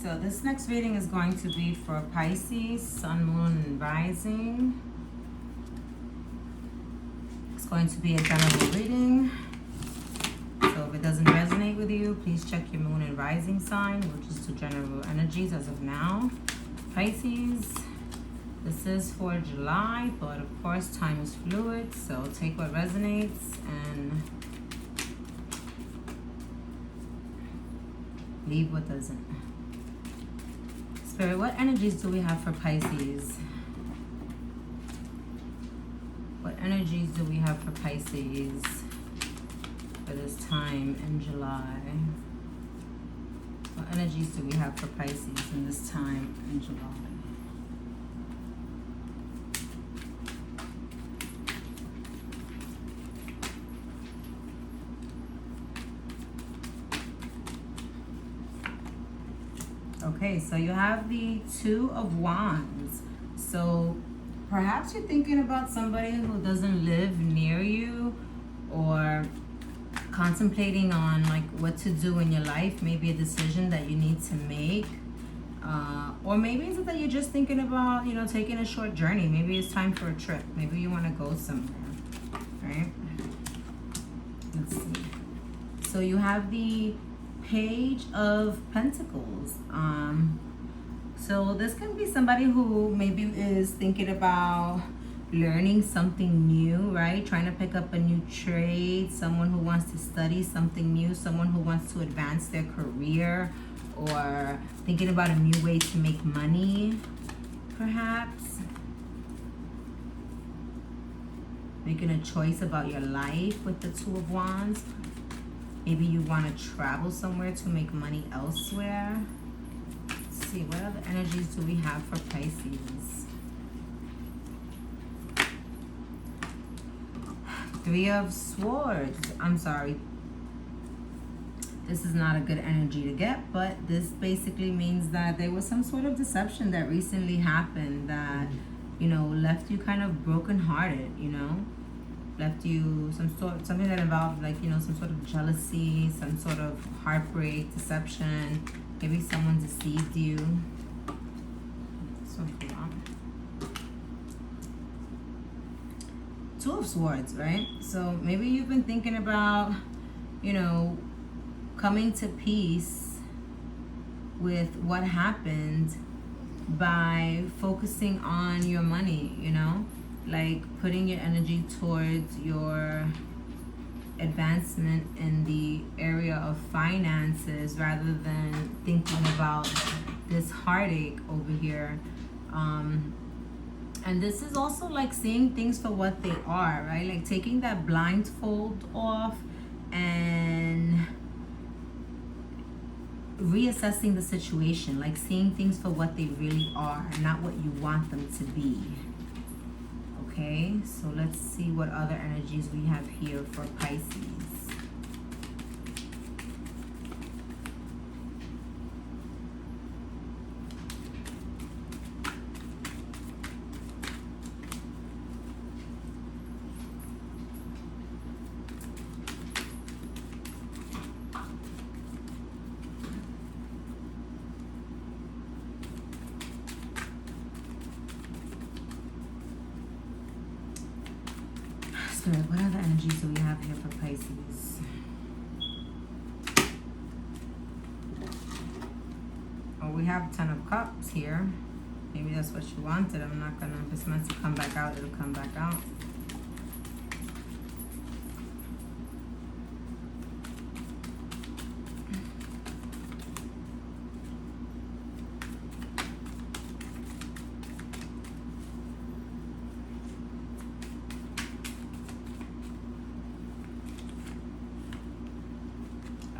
So this next reading is going to be for Pisces, Sun, Moon, and Rising. It's going to be a general reading. So if it doesn't resonate with you, please check your Moon and Rising sign, which is the general energies as of now. Pisces, this is for July, but of course time is fluid, so take what resonates and leave what doesn't. Spirit, what energies do we have for Pisces? What energies do we have for Pisces for this time in July? What energies do we have for Pisces in this time in July? Okay, so you have the Two of Wands. So perhaps you're thinking about somebody who doesn't live near you, or contemplating on like what to do in your life, maybe a decision that you need to make. Or maybe it's that you're just thinking about, you know, taking a short journey. Maybe it's time for a trip. Maybe you want to go somewhere, right? Let's see. So you have the Page of Pentacles. So this can be somebody who maybe is thinking about learning something new, right? Trying to pick up a new trade, someone who wants to study something new, someone who wants to advance their career, or thinking about a new way to make money, perhaps. Making a choice about your life with the Two of Wands. Maybe you want to travel somewhere to make money elsewhere. Let's see, what other energies do we have for Pisces? Three of Swords. I'm sorry. This is not a good energy to get, but this basically means that there was some sort of deception that recently happened that, you know, left you kind of brokenhearted, you know? Left you something that involved, like, you know, some sort of jealousy, some sort of heartbreak, deception. Maybe someone deceived you. So Two of Swords, right? So maybe you've been thinking about, you know, coming to peace with what happened by focusing on your money, you know? Like putting your energy towards your advancement in the area of finances rather than thinking about this heartache over here. And this is also like seeing things for what they are, right? Like taking that blindfold off and reassessing the situation, like seeing things for what they really are, not what you want them to be. Okay, so let's see what other energies we have here for Pisces. Spirit, what other energies do we have here for Pisces? Oh, we have Ten of Cups here. Maybe that's what you wanted. I'm not gonna, if it's meant to come back out, it'll come back out.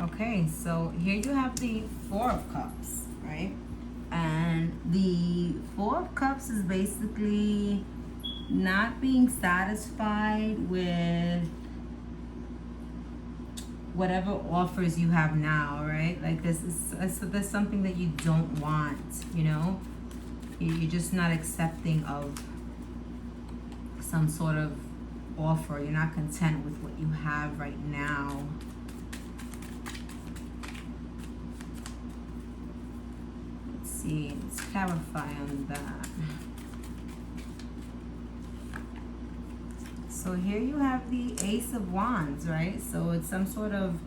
Okay, so here you have the Four of Cups, right? And the Four of Cups is basically not being satisfied with whatever offers you have now, right? Like this is something that you don't want, you know? You're just not accepting of some sort of offer. You're not content with what you have right now. see. Let's clarify on that. So here you have the Ace of Wands, right? So it's some sort of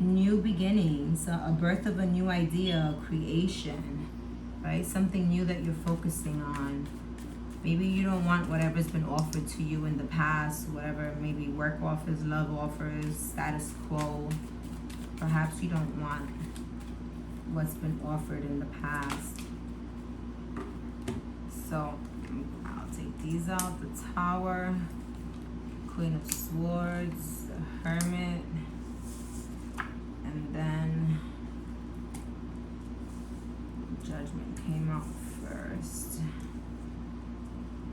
new beginnings, a birth of a new idea, a creation, right? Something new that you're focusing on. Maybe you don't want whatever's been offered to you in the past, whatever, maybe work offers, love offers, status quo. Perhaps you don't want what's been offered in the past. So I'll take these out. The Tower, Queen of Swords, the Hermit, and then Judgment came out first.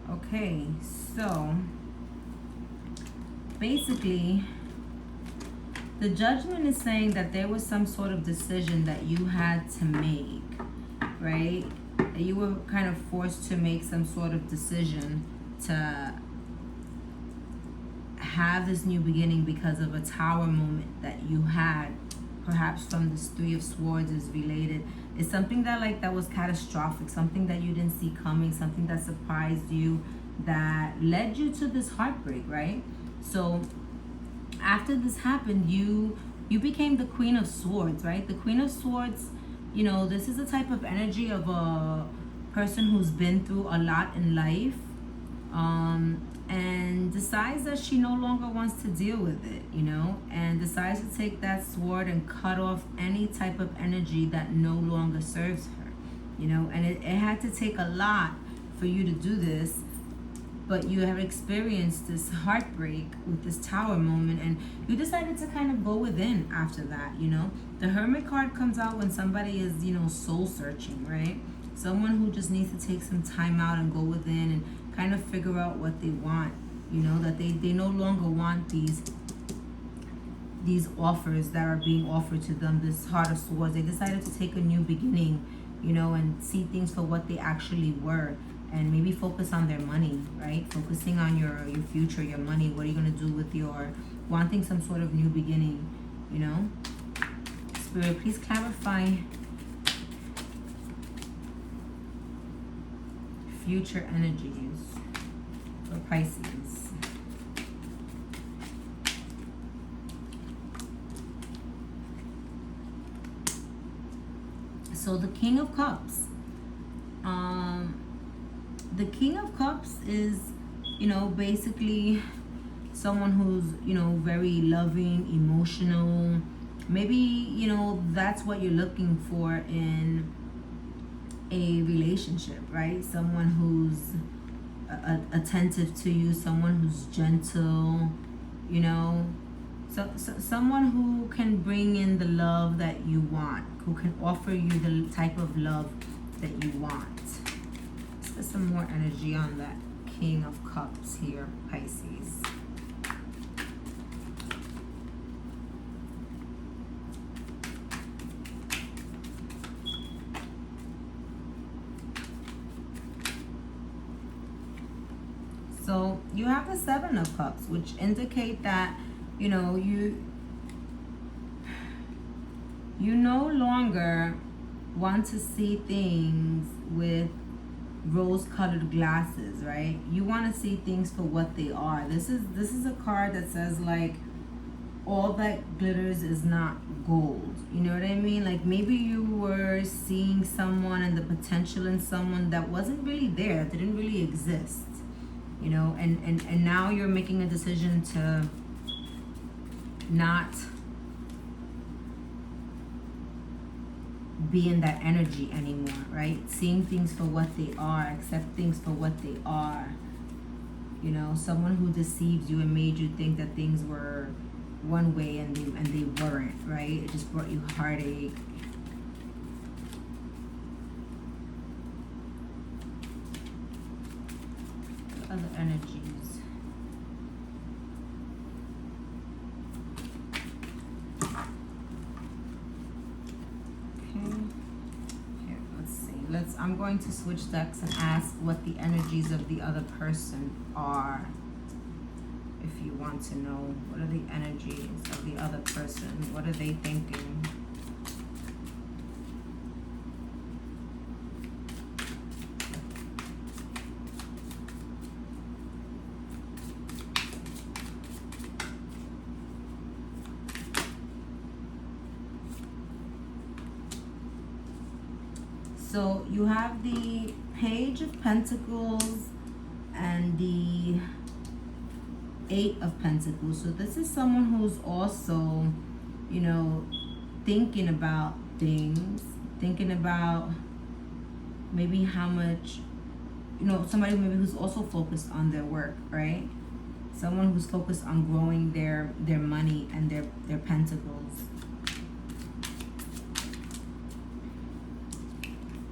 Okay, so basically the Judgment is saying that there was some sort of decision that you had to make, right? That you were kind of forced to make some sort of decision to have this new beginning because of a Tower moment that you had. Perhaps from this Three of Swords is related. It's something that was catastrophic, something that you didn't see coming, something that surprised you, that led you to this heartbreak, right? So after this happened, you became the Queen of Swords, right? The Queen of Swords, you know, this is a type of energy of a person who's been through a lot in life, and decides that she no longer wants to deal with it, you know, and decides to take that sword and cut off any type of energy that no longer serves her, you know. And it had to take a lot for you to do this, but you have experienced this heartbreak with this Tower moment, and you decided to kind of go within after that, you know. The Hermit card comes out when somebody is, you know, soul searching, right? Someone who just needs to take some time out and go within and kind of figure out what they want, you know, that they no longer want these offers that are being offered to them, this Heart of Swords. They decided to take a new beginning, you know, and see things for what they actually were, and maybe focus on their money, right? Focusing on your future, your money. What are you going to do with your wanting some sort of new beginning, you know? Spirit, please clarify future energies for Pisces. So the King of Cups. The King of Cups is, you know, basically someone who's, you know, very loving, emotional. Maybe, you know, that's what you're looking for in a relationship, right? Someone who's attentive to you, someone who's gentle, you know, so someone who can bring in the love that you want, who can offer you the type of love that you want. Let's get some more energy on that King of Cups here, Pisces. So you have the Seven of Cups, which indicate that, you know, you no longer want to see things with rose-colored glasses, right? You want to see things for what they are. This is a card that says, like, all that glitters is not gold. You know what I mean? Like, maybe you were seeing someone and the potential in someone that wasn't really there, that didn't really exist. You know, and now you're making a decision to not be in that energy anymore, right? Seeing things for what they are, accept things for what they are. You know, someone who deceived you and made you think that things were one way and they weren't, right? It just brought you heartache. Other energies. Okay. Here, let's see. I'm going to switch decks and ask what the energies of the other person are. If you want to know, what are the energies of the other person? What are they thinking? So you have the Page of Pentacles and the Eight of Pentacles. So this is someone who's also, you know, thinking about things, thinking about maybe how much, you know, somebody maybe who's also focused on their work, right? Someone who's focused on growing their money and their pentacles.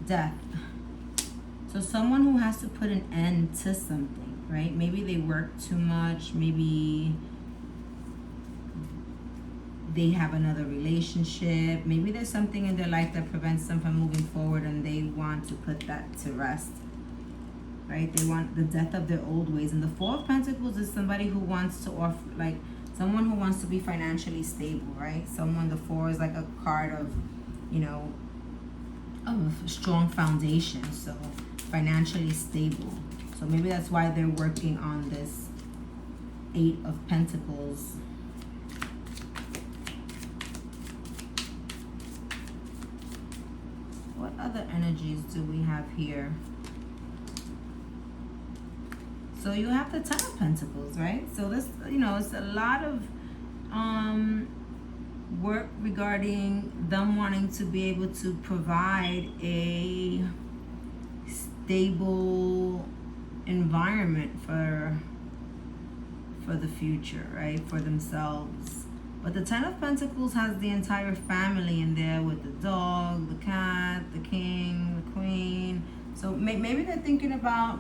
Death. So someone who has to put an end to something, right? Maybe they work too much, maybe they have another relationship, maybe there's something in their life that prevents them from moving forward and they want to put that to rest, right? They want the death of their old ways. And the Four of Pentacles is somebody who wants to offer, like someone who wants to be financially stable, right? Someone, the Four is like a card of, you know, of strong foundation, so financially stable. So maybe that's why they're working on this Eight of Pentacles. What other energies do we have here? So you have the Ten of Pentacles, right? So this, you know, it's a lot of work regarding them wanting to be able to provide a stable environment for the future, right? For themselves. But the Ten of Pentacles has the entire family in there with the dog, the cat, the king, the queen. So maybe they're thinking about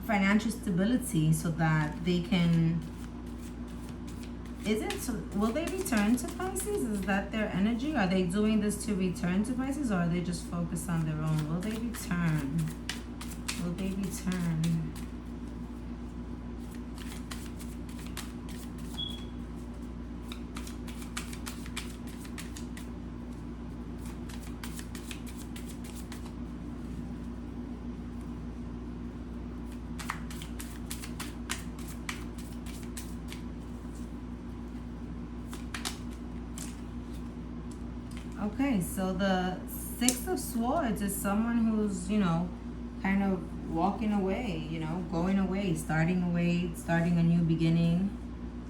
financial stability so that they can... will they return to Pisces? Is that their energy? Are they doing this to return to Pisces, or are they just focused on their own? Will they return? Will they return? Okay, so the Six of Swords is someone who's, you know, kind of walking away, you know, going away, starting a new beginning,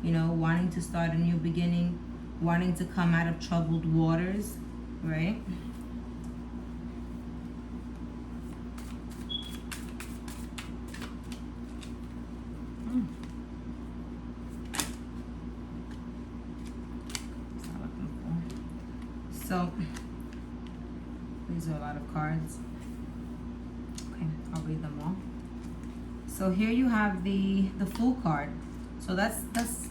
you know, wanting to start a new beginning, wanting to come out of troubled waters, right? So these are a lot of cards. Okay, I'll read them all. So here you have the Fool card. So that's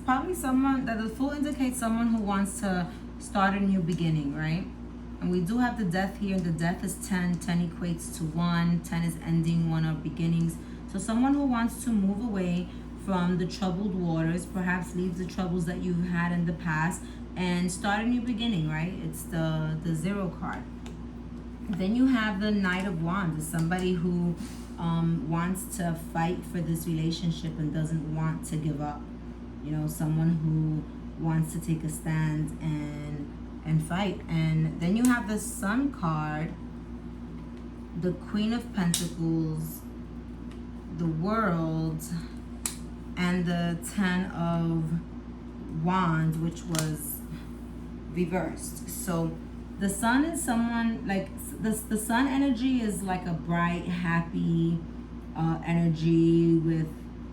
probably someone that the Fool indicates someone who wants to start a new beginning, right? And we do have the Death here, and the Death is 10. 10 equates to 1. 10 is ending, 1 are beginnings. So someone who wants to move away from the troubled waters, perhaps leave the troubles that you've had in the past and start a new beginning, right? It's the Zero card. Then you have the Knight of Wands. It's somebody who wants to fight for this relationship and doesn't want to give up. You know, someone who wants to take a stand and fight. And then you have the Sun card, the Queen of Pentacles, the World, and the Ten of Wands, which was reversed. So the Sun is someone like the Sun energy is like a bright, happy energy with,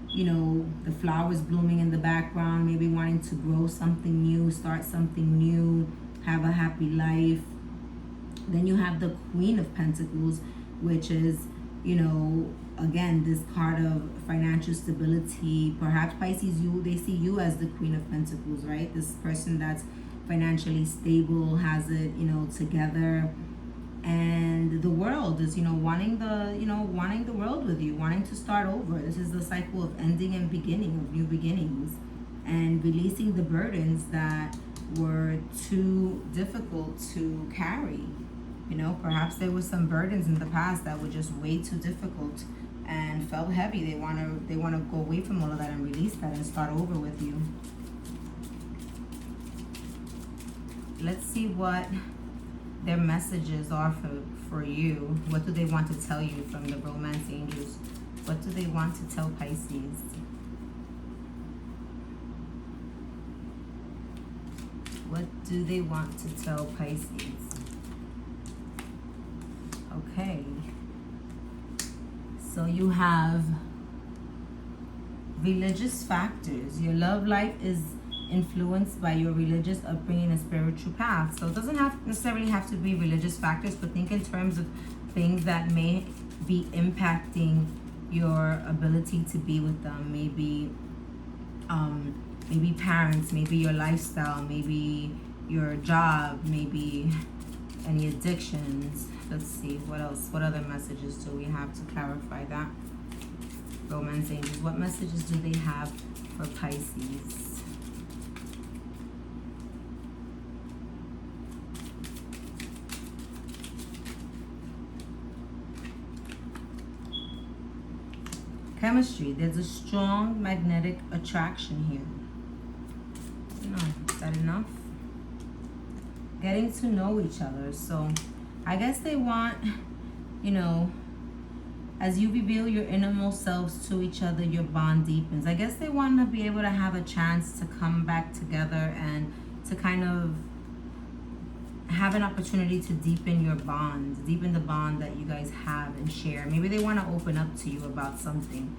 you know, the flowers blooming in the background, maybe wanting to grow something new, start something new, have a happy life. Then you have the Queen of Pentacles, which is, you know, again, this card of financial stability. Perhaps Pisces, they see you as the Queen of Pentacles, right? This person that's financially stable, has it, you know, together. And the World is, you know, wanting the world with you, wanting to start over. This is the cycle of ending and beginning, of new beginnings, and releasing the burdens that were too difficult to carry. You know, perhaps there were some burdens in the past that were just way too difficult and felt heavy. They want to go away from all of that and release that and start over with you. Let's see what their messages are for you. What do they want to tell you from the romance angels? What do they want to tell Pisces? What do they want to tell Pisces? Okay. So you have religious factors. Your love life is influenced by your religious upbringing and spiritual path. So it doesn't necessarily have to be religious factors, but think in terms of things that may be impacting your ability to be with them. Maybe maybe parents, maybe your lifestyle, maybe your job, maybe any addictions. Let's see, what else? What other messages do we have to clarify that? Romance angels, what messages do they have for Pisces? Chemistry, there's a strong magnetic attraction here. Is that enough? Getting to know each other. So I guess they want, as you reveal your innermost selves to each other, your bond deepens. I guess they want to be able to have a chance to come back together and to kind of have an opportunity to deepen your bond, deepen the bond that you guys have and share. Maybe they want to open up to you about something,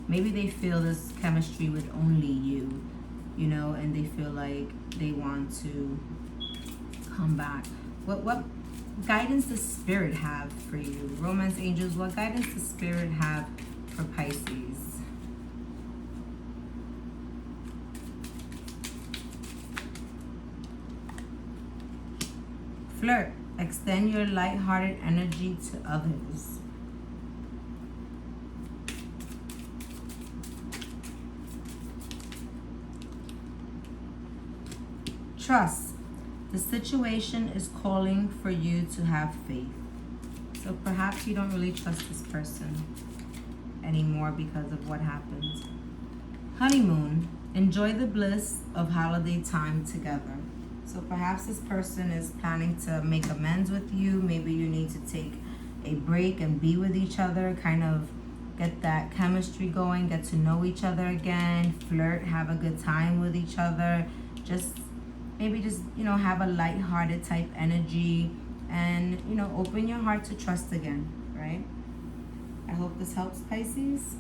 Maybe they feel this chemistry with only you, and they feel like they want to come back. What guidance does Spirit have for you? Romance angels, what guidance does Spirit have for Pisces? Flirt. Extend your light-hearted energy to others. Trust. The situation is calling for you to have faith. So perhaps you don't really trust this person anymore because of what happened. Honeymoon. Enjoy the bliss of holiday time together. So perhaps this person is planning to make amends with you. Maybe you need to take a break and be with each other, kind of get that chemistry going, get to know each other again, flirt, have a good time with each other. Maybe just have a light-hearted type energy and, open your heart to trust again, right? I hope this helps, Pisces.